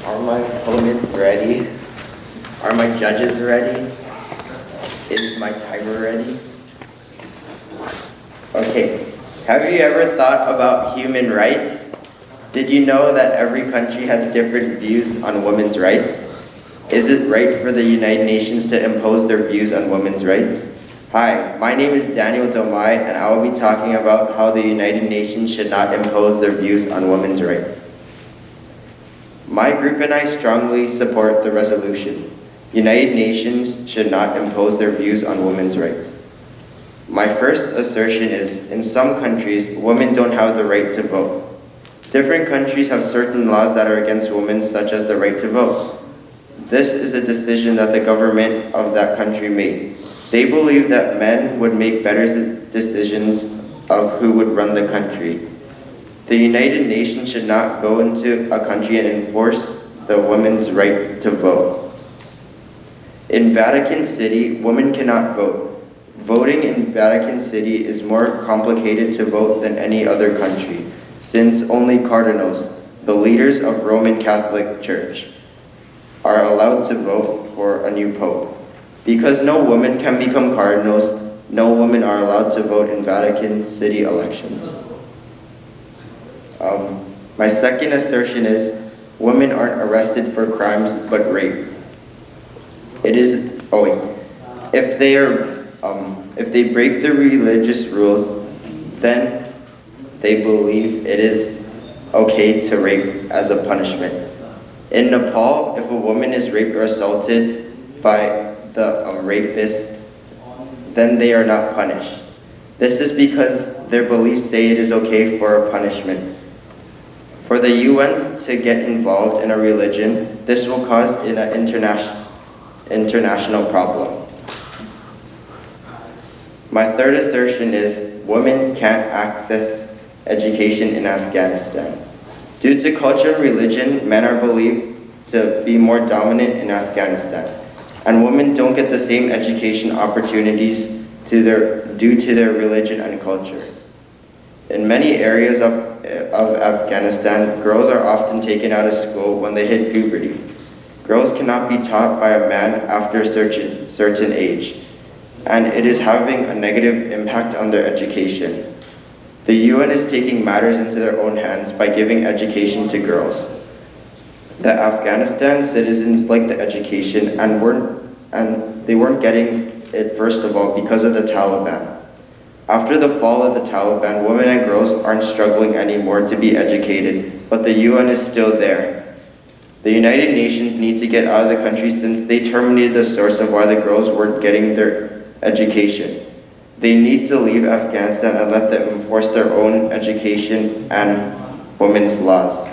Are my opponents ready? Are my judges ready? Is my timer ready? Okay. Have you ever thought about human rights? Did you know that every country has different views on women's rights? Is it right for the United Nations to impose their views on women's rights? Hi, my name is Daniel Domai, and I will be talking about how the United Nations should not impose their views on women's rights. My group and I strongly support the resolution. United Nations should not impose their views on women's rights. My first assertion is, in some countries, women don't have the right to vote. Different countries have certain laws that are against women, such as the right to vote. This is a decision that the government of that country made. They believe that men would make better decisions of who would run the country. The United Nations should not go into a country and enforce the women's right to vote. In Vatican City, women cannot vote. Voting in Vatican City is more complicated to vote than any other country, since only cardinals, the leaders of Roman Catholic Church, are allowed to vote for a new pope. Because no women can become cardinals, no women are allowed to vote in Vatican City elections. My second assertion is, women aren't arrested for crimes but rape. If they break the religious rules, then they believe it is okay to rape as a punishment. In Nepal, if a woman is raped or assaulted by the rapist, then they are not punished. This is because their beliefs say it is okay for a punishment. For the UN to get involved in a religion, this will cause an international problem. My third assertion is, women can't access education in Afghanistan. Due to culture and religion, men are believed to be more dominant in Afghanistan, and women don't get the same education opportunities due to their religion and culture. In many areas of Afghanistan, girls are often taken out of school when they hit puberty. Girls cannot be taught by a man after a certain age, and it is having a negative impact on their education. The UN is taking matters into their own hands by giving education to girls. The Afghanistan citizens liked the education and they weren't getting it, first of all, because of the Taliban. After the fall of the Taliban, women and girls aren't struggling anymore to be educated, but the UN is still there. The United Nations need to get out of the country since they terminated the source of why the girls weren't getting their education. They need to leave Afghanistan and let them enforce their own education and women's laws.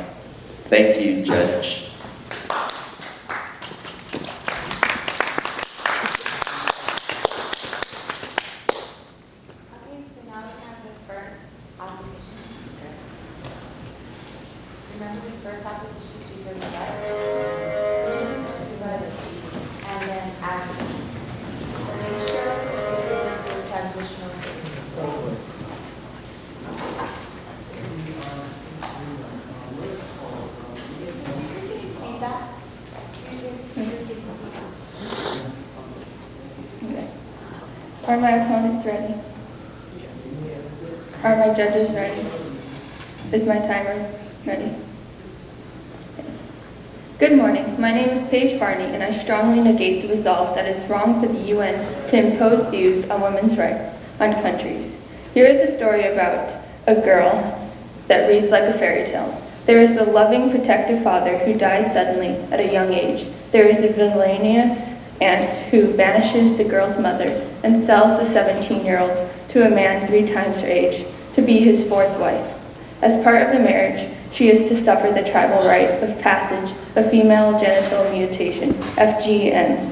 Thank you, Judge. Okay, so now we have the first opposition speaker. Remember the first opposition speaker we got? Introduce everybody and then ask questions. So make sure this is transitional period as well. Is the speaker getting feedback? Okay. Are my opponents ready? Are my judges ready? Is my timer ready? Good morning. My name is Paige Barney, and I strongly negate the resolve that it's wrong for the UN to impose views on women's rights on countries. Here is a story about a girl that reads like a fairy tale. There is the loving, protective father who dies suddenly at a young age. There is a villainous aunt who banishes the girl's mother and sells the 17-year-old to a man 3 times her age to be his 4th wife. As part of the marriage, she is to suffer the tribal rite of passage of female genital mutilation, FGM.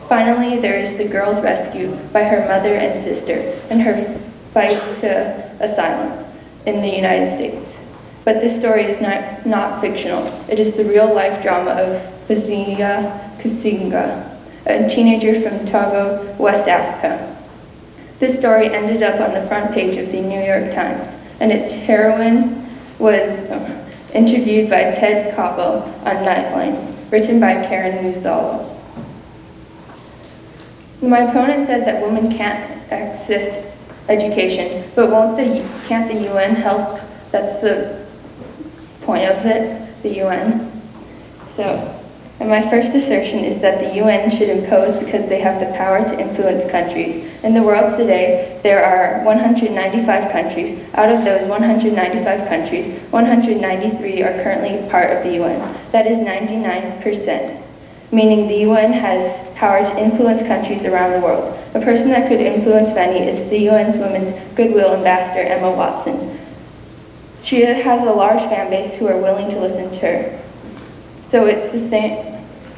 Finally, there is the girl's rescue by her mother and sister and her fight to asylum in the United States. But this story is not fictional. It is the real-life drama of Fazia Kasinga, a teenager from Togo, West Africa. This story ended up on the front page of the New York Times, and its heroine was interviewed by Ted Koppel on Nightline, written by Karen Musalo. My opponent said that women can't access education, but can't the UN help? That's the point of it, the UN. And my first assertion is that the UN should impose because they have the power to influence countries. In the world today, there are 195 countries. Out of those 195 countries, 193 are currently part of the UN. That is 99%, meaning the UN has power to influence countries around the world. A person that could influence many is the UN's Women's Goodwill Ambassador, Emma Watson. She has a large fan base who are willing to listen to her. So it's the same.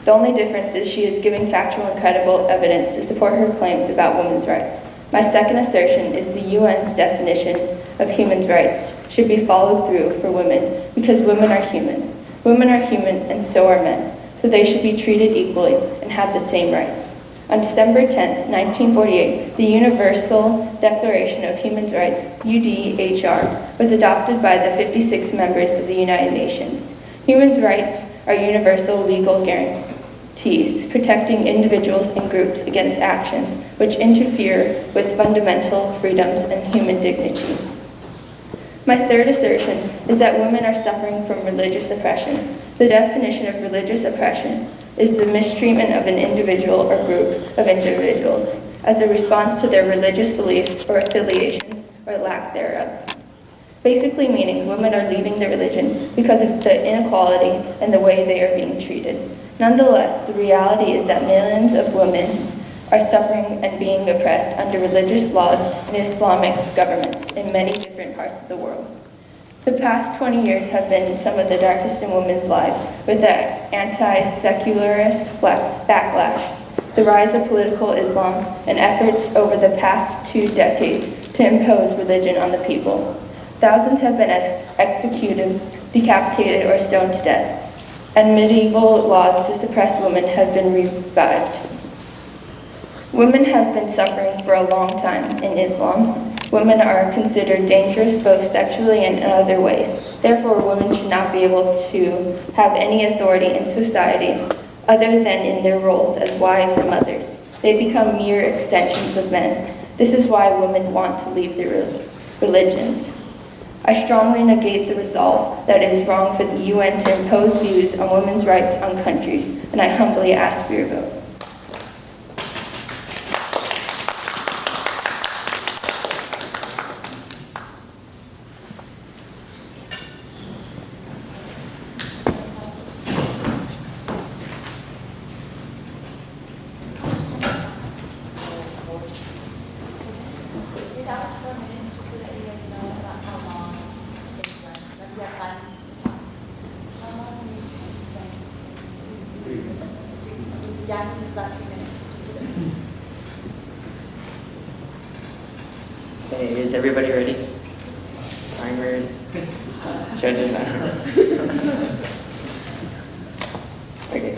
The only difference is she is giving factual and credible evidence to support her claims about women's rights. My second assertion is the UN's definition of human rights should be followed through for women because women are human. Women are human and so are men, so they should be treated equally and have the same rights. On December 10, 1948, the Universal Declaration of Human Rights, UDHR, was adopted by the 56 members of the United Nations. Human rights are universal legal guarantees, protecting individuals and groups against actions which interfere with fundamental freedoms and human dignity. My third assertion is that women are suffering from religious oppression. The definition of religious oppression is the mistreatment of an individual or group of individuals as a response to their religious beliefs or affiliations or lack thereof. Basically meaning women are leaving their religion because of the inequality and the way they are being treated. Nonetheless, the reality is that millions of women are suffering and being oppressed under religious laws and Islamic governments in many different parts of the world. The past 20 years have been some of the darkest in women's lives, with the anti-secularist backlash, the rise of political Islam, and efforts over the past 2 decades to impose religion on the people. Thousands have been executed, decapitated, or stoned to death, and medieval laws to suppress women have been revived. Women have been suffering for a long time in Islam. Women are considered dangerous both sexually and in other ways. Therefore, women should not be able to have any authority in society other than in their roles as wives and mothers. They become mere extensions of men. This is why women want to leave their religions. I strongly negate the resolve that it is wrong for the UN to impose views on women's rights on countries, and I humbly ask for your vote. That was 4 minutes, just so that you guys know about how long things run. Like we have 5 minutes to talk. How long are you done? 3 minutes. So Jackie was about 3 minutes, just so that you know. Okay, is everybody ready? Timers, judges, I don't know. Okay.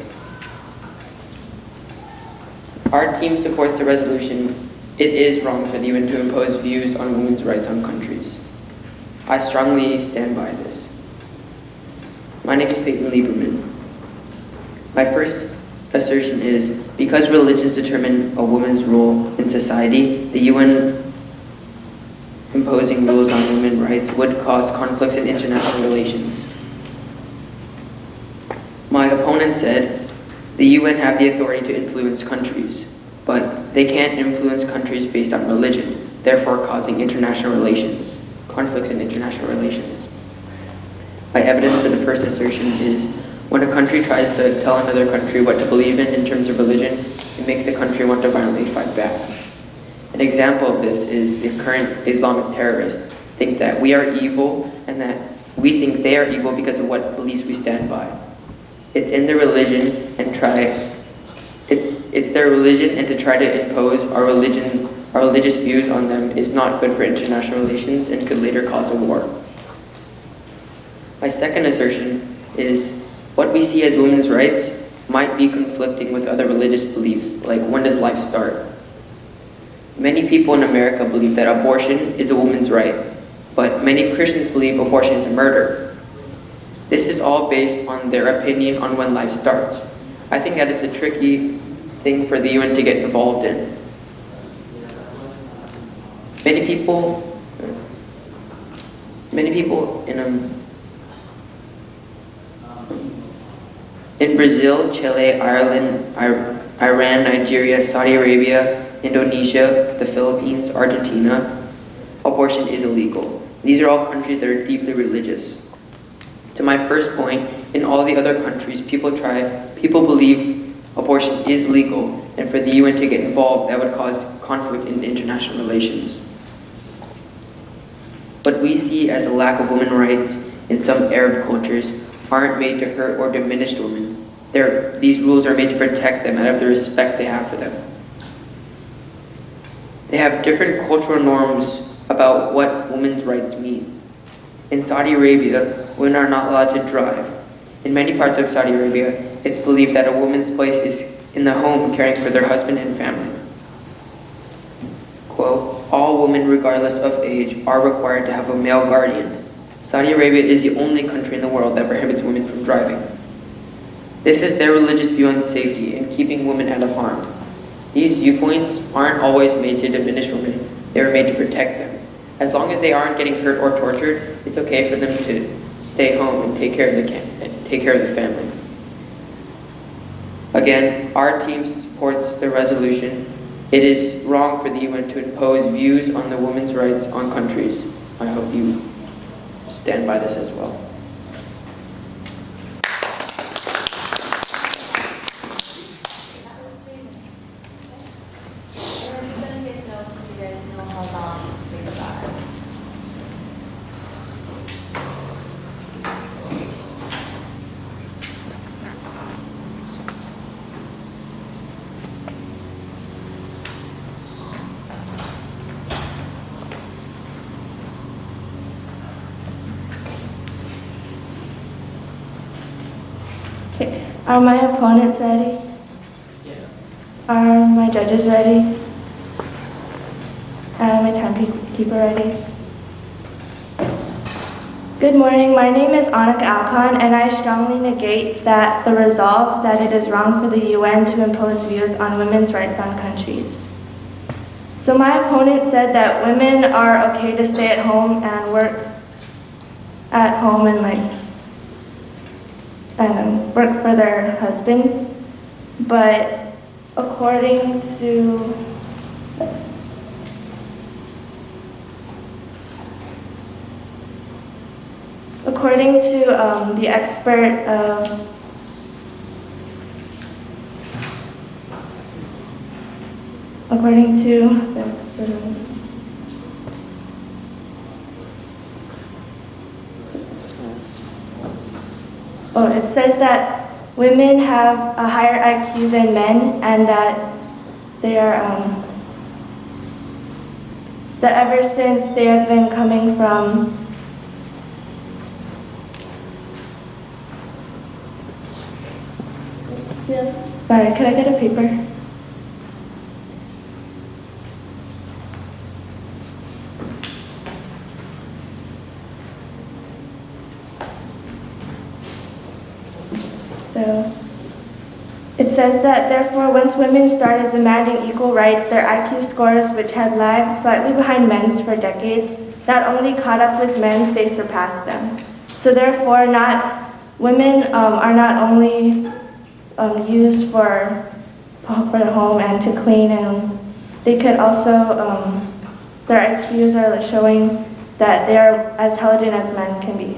Our team supports the resolution. It is wrong for the UN to impose views on women's rights on countries. I strongly stand by this. My name is Peyton Lieberman. My first assertion is, because religions determine a woman's role in society, the UN imposing rules on women's rights would cause conflicts in international relations. My opponent said, the UN have the authority to influence countries, but they can't influence countries based on religion, therefore causing international relations, conflicts in international relations. My evidence for the first assertion is, when a country tries to tell another country what to believe in terms of religion, it makes the country want to violently fight back. An example of this is the current Islamic terrorists think that we are evil and that we think they are evil because of what beliefs we stand by. It's in their religion and it's their religion, and to try to impose our religious views on them is not good for international relations and could later cause a war. My second assertion is, what we see as women's rights might be conflicting with other religious beliefs, like when does life start? Many people in America believe that abortion is a woman's right, but many Christians believe abortion is a murder. This is all based on their opinion on when life starts. I think that it's a tricky thing for the UN to get involved in. Many people in Brazil, Chile, Ireland, Iran, Nigeria, Saudi Arabia, Indonesia, the Philippines, Argentina, abortion is illegal. These are all countries that are deeply religious. To my first point, in all the other countries, people believe abortion is legal, and for the UN to get involved, that would cause conflict in international relations. What we see as a lack of women's rights in some Arab cultures aren't made to hurt or diminish women. These rules are made to protect them out of the respect they have for them. They have different cultural norms about what women's rights mean. In Saudi Arabia, women are not allowed to drive. In many parts of Saudi Arabia, it's believed that a woman's place is in the home caring for their husband and family. Quote, all women regardless of age are required to have a male guardian. Saudi Arabia is the only country in the world that prohibits women from driving. This is their religious view on safety and keeping women out of harm. These viewpoints aren't always made to diminish women, they are made to protect them. As long as they aren't getting hurt or tortured, it's okay for them to stay home and take care of the family. Again, our team supports the resolution. It is wrong for the UN to impose views on the women's rights on countries. I hope you stand by this as well. That was 3 minutes. Okay. Everybody's gonna take notes so you guys know how long they got. Okay. Are my opponents ready? Yeah. Are my judges ready? Are my timekeeper ready? Good morning, my name is Annika Alcon, and I strongly negate that the resolve that it is wrong for the UN to impose views on women's rights on countries. So my opponent said that women are okay to stay at home and work at home and work for their husbands, but according to the expert it says that women have a higher IQ than men, and that they are that ever since they have been coming from Sorry, could I get a paper? So, it says that therefore once women started demanding equal rights, their IQ scores, which had lagged slightly behind men's for decades, not only caught up with men's, they surpassed them. So therefore women are not only used for the home and to clean, and they could also, their IQs are showing that they are as intelligent as men can be.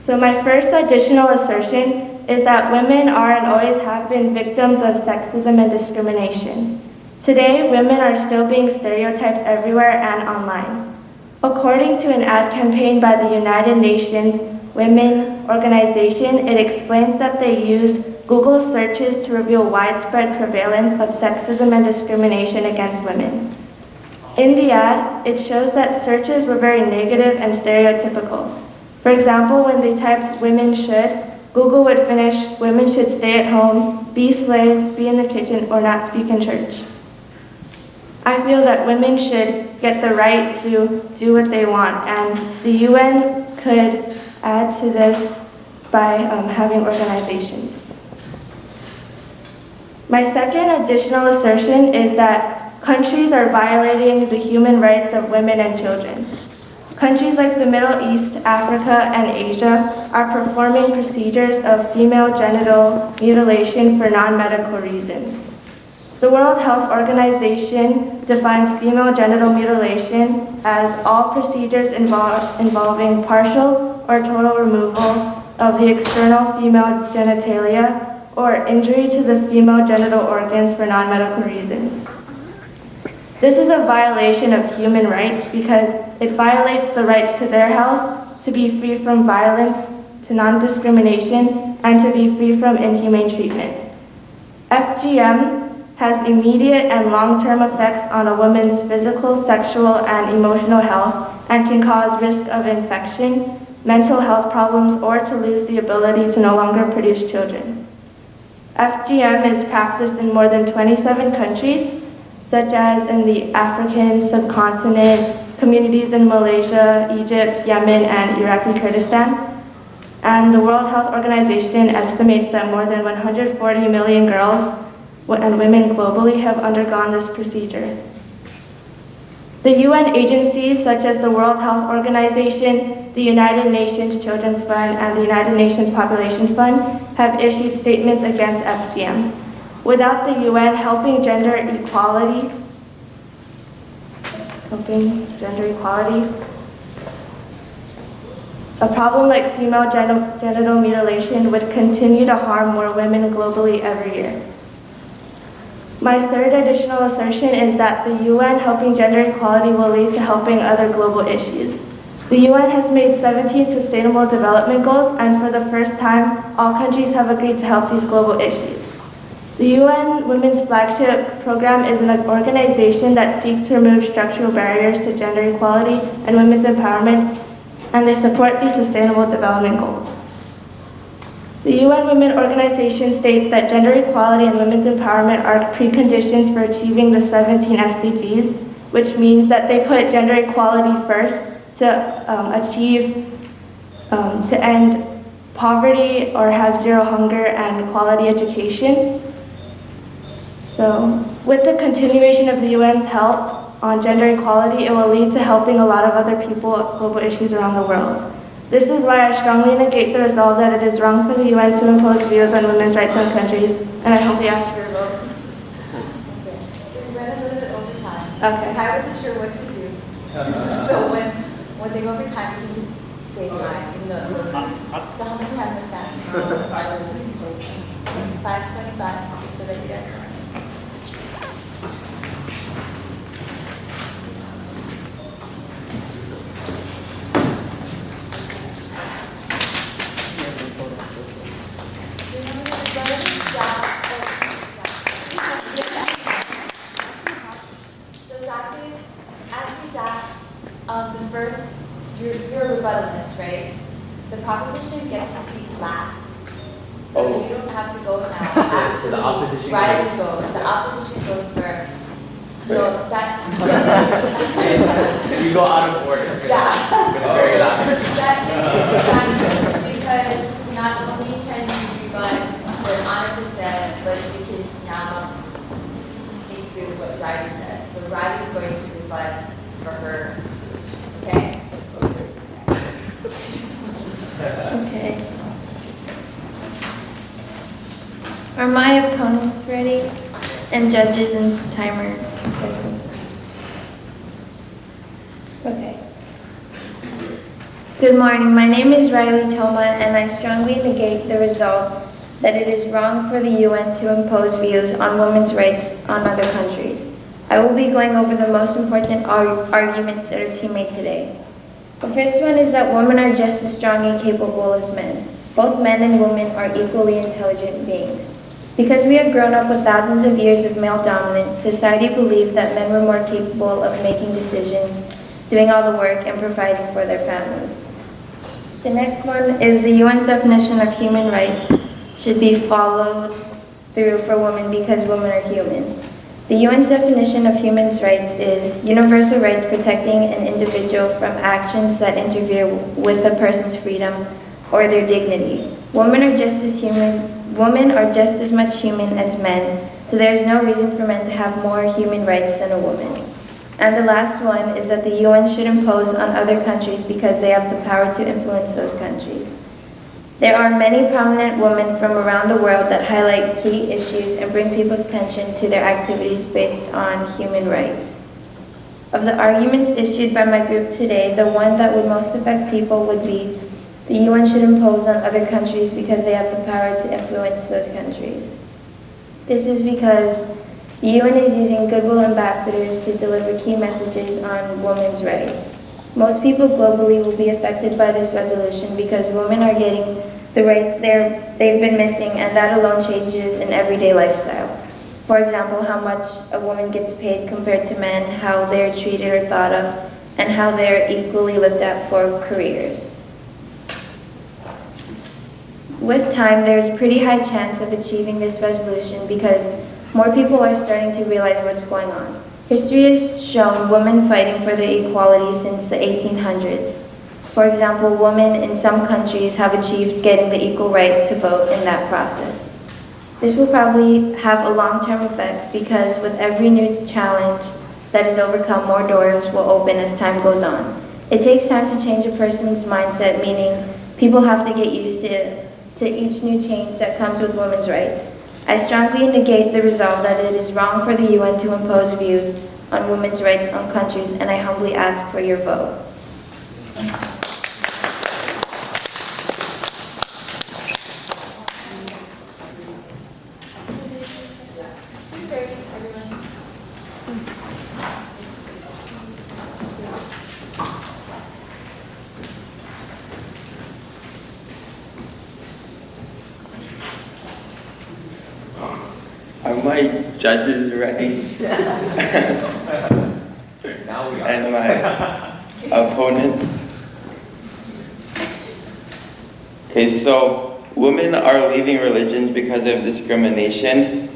So my first additional assertion is that women are and always have been victims of sexism and discrimination. Today, women are still being stereotyped everywhere and online. According to an ad campaign by the United Nations Women Organization, it explains that they used Google searches to reveal widespread prevalence of sexism and discrimination against women. In the ad, it shows that searches were very negative and stereotypical. For example, when they typed women should, Google would finish, women should stay at home, be slaves, be in the kitchen, or not speak in church. I feel that women should get the right to do what they want, and the UN could add to this by having organizations. My second additional assertion is that countries are violating the human rights of women and children. Countries like the Middle East, Africa, and Asia are performing procedures of female genital mutilation for non-medical reasons. The World Health Organization defines female genital mutilation as all procedures involving partial or total removal of the external female genitalia or injury to the female genital organs for non-medical reasons. This is a violation of human rights because it violates the rights to their health, to be free from violence, to non-discrimination, and to be free from inhumane treatment. FGM has immediate and long-term effects on a woman's physical, sexual, and emotional health and can cause risk of infection, mental health problems, or to lose the ability to no longer produce children. FGM is practiced in more than 27 countries, such as in the African subcontinent, communities in Malaysia, Egypt, Yemen, and Iraqi Kurdistan. And the World Health Organization estimates that more than 140 million girls and women globally have undergone this procedure. The UN agencies such as the World Health Organization, the United Nations Children's Fund, and the United Nations Population Fund have issued statements against FGM. Without the UN helping gender equality, a problem like female genital mutilation would continue to harm more women globally every year. My third additional assertion is that the UN helping gender equality will lead to helping other global issues. The UN has made 17 Sustainable Development Goals, and for the first time, all countries have agreed to help these global issues. The UN Women's Flagship Program is an organization that seeks to remove structural barriers to gender equality and women's empowerment, and they support these Sustainable Development Goals. The UN Women Organization states that gender equality and women's empowerment are preconditions for achieving the 17 SDGs, which means that they put gender equality first to end poverty or have zero hunger and quality education. So, with the continuation of the UN's help on gender equality, it will lead to helping a lot of other global issues around the world. This is why I strongly negate the resolve that it is wrong for the UN to impose views on women's rights on countries, and I humbly ask for your vote. Okay. So we ran a little bit over time. Okay. I wasn't sure what to do. So when they go over time, you can just say time, even though it's over. So how much time was that? 5:25, just so that you guys know. The first, you're a rebuttalist, right? The proposition gets to speak last. So you don't have to go now. So the opposition Right, goes. the opposition goes first. So that. You go out of order. Yeah. Very loud. That is because not only can you rebut what Annika said, but you can now speak to what Riley said. So Riley's going to rebut for her. Okay? Okay. Are my opponents ready? And judges and timer? Okay. Good morning. My name is Riley Toma, and I strongly negate the resolve that it is wrong for the UN to impose views on women's rights on other countries. I will be going over the most important arguments that are to be made today. The first one is that women are just as strong and capable as men. Both men and women are equally intelligent beings. Because we have grown up with thousands of years of male dominance, society believed that men were more capable of making decisions, doing all the work, and providing for their families. The next one is the UN's definition of human rights should be followed through for women because women are human. The UN's definition of human rights is universal rights protecting an individual from actions that interfere with a person's freedom or their dignity. Women are just as much human as men, so there is no reason for men to have more human rights than a woman. And the last one is that the UN should impose on other countries because they have the power to influence those countries. There are many prominent women from around the world that highlight key issues and bring people's attention to their activities based on human rights. Of the arguments issued by my group today, the one that would most affect people would be the UN should impose on other countries because they have the power to influence those countries. This is because the UN is using goodwill ambassadors to deliver key messages on women's rights. Most people globally will be affected by this resolution because women are getting the rights they've been missing, and that alone changes in everyday lifestyle. For example, how much a woman gets paid compared to men, how they're treated or thought of, and how they're equally looked at for careers. With time, there's a pretty high chance of achieving this resolution because more people are starting to realize what's going on. History has shown women fighting for their equality since the 1800s. For example, women in some countries have achieved getting the equal right to vote in that process. This will probably have a long-term effect because with every new challenge that is overcome, more doors will open as time goes on. It takes time to change a person's mindset, meaning people have to get used to each new change that comes with women's rights. I strongly negate the resolve that it is wrong for the UN to impose views on women's rights on countries, and I humbly ask for your vote. Are my judges ready? Now we are. And my opponents? Okay, so women are leaving religions because of discrimination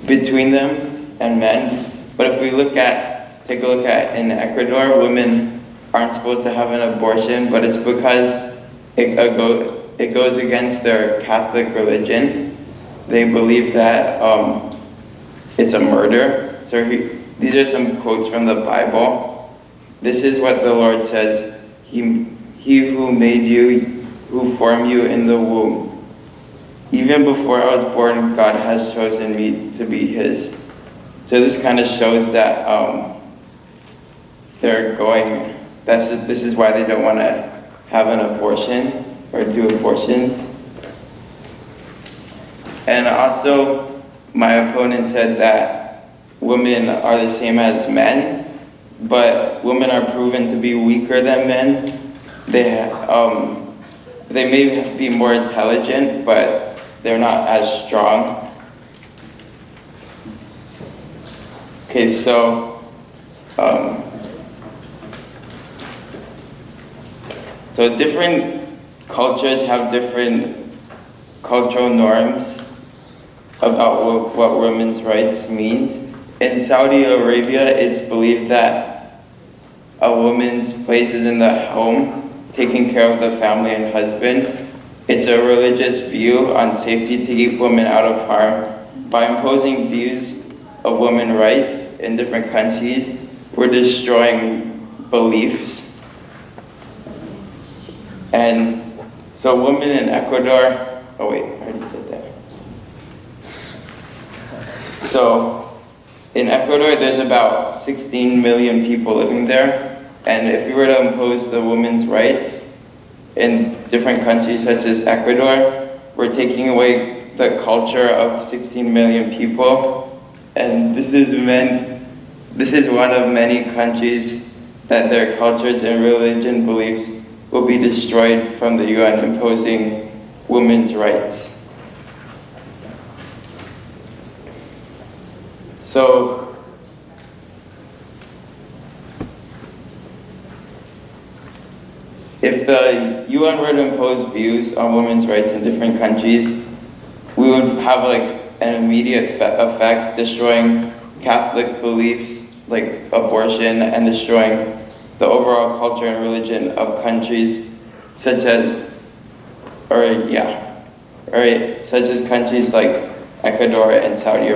between them and men. But if we take a look at in Ecuador, women aren't supposed to have an abortion, but it's because it goes against their Catholic religion. They believe that it's a murder. So these are some quotes from the Bible. This is what the Lord says, He who made you, who formed you in the womb. Even before I was born, God has chosen me to be His. So this kind of shows that this is why they don't want to have an abortion or do abortions. And also, my opponent said that women are the same as men, but women are proven to be weaker than men. They may be more intelligent, but they're not as strong. Okay, so different cultures have different cultural norms about what women's rights means. In Saudi Arabia, it's believed that a woman's place is in the home, taking care of the family and husband. It's a religious view on safety to keep women out of harm. By imposing views of women's rights in different countries, we're destroying beliefs. And so women in Ecuador, oh wait, I already said that. So in Ecuador, there's about 16 million people living there. And if we were to impose the women's rights in different countries such as Ecuador, we're taking away the culture of 16 million people. And this is one of many countries that their cultures and religion beliefs will be destroyed from the UN imposing women's rights. So, if the UN were to impose views on women's rights in different countries, we would have an immediate effect, destroying Catholic beliefs like abortion and destroying the overall culture and religion of countries such as, such as countries like Ecuador and Saudi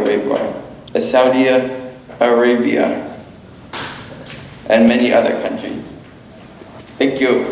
Arabia, and many other countries. Thank you.